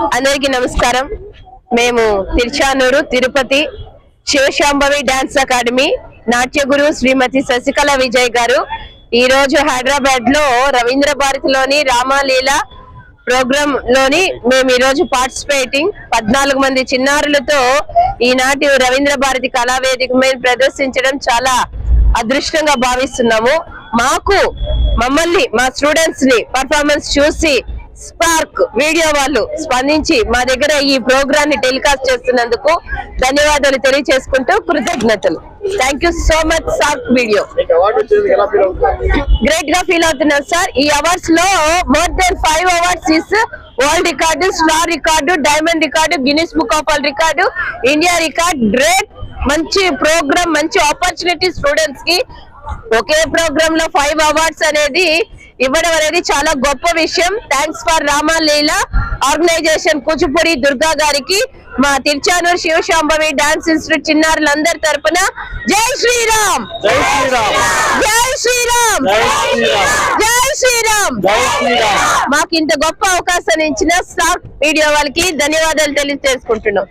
అందరికీ నమస్కారం. మేము తిరుచానూరు తిరుపతి శివశాంభవి డాన్స్ అకాడమీ నాట్య గురువు శ్రీమతి శశికళ విజయ్ గారు ఈ రోజు హైదరాబాద్ లో రవీంద్ర భారతిలోని రామలీల ప్రోగ్రామ్ లోని మేము ఈ రోజు పార్టిసిపేటింగ్ 14 మంది చిన్నారులతో ఈనాటి రవీంద్ర భారతి కళావేదిక మీద ప్రదర్శించడం చాలా అదృష్టంగా భావిస్తున్నాము. మమ్మల్ని మా స్టూడెంట్స్ ని పర్ఫార్మెన్స్ చూసి స్పార్క్ వీడియో వాళ్ళు స్పందించి మా దగ్గర ఈ ప్రోగ్రామ్ ని టెలికాస్ట్ చేస్తున్నందుకు ధన్యవాదాలు తెలియజేసుకుంటూ కృతజ్ఞతలు. Thank you so much sir. Video great గా ఫీల్ అవుతున్నాం సార్. ఈ అవార్డ్స్ లో more than 5 awards is world record, star record, diamond record, Guinness book of world record, India record. Great, మంచి ప్రోగ్రామ్, మంచి ఆపర్చునిటీ స్టూడెంట్స్ కి. ఒకే programme లో 5 awards అనేది ఇవ్వడం అనేది చాలా గొప్ప విషయం. Thanks for Ramaleela organization Kuchipudi Durga గారికి, మా తిరుచానూరు శివశాంభవి డాన్స్ ఇన్స్టిట్యూట్ చిన్నారులందరి తరపున జై శ్రీరామ్, జై శ్రీరామ్, జై శ్రీరామ్, జై శ్రీరామ్. మాకు ఇంత గొప్ప అవకాశం ఇచ్చిన స్టార్ మీడియా వాళ్ళకి ధన్యవాదాలు తెలియజేసుకుంటున్నాం.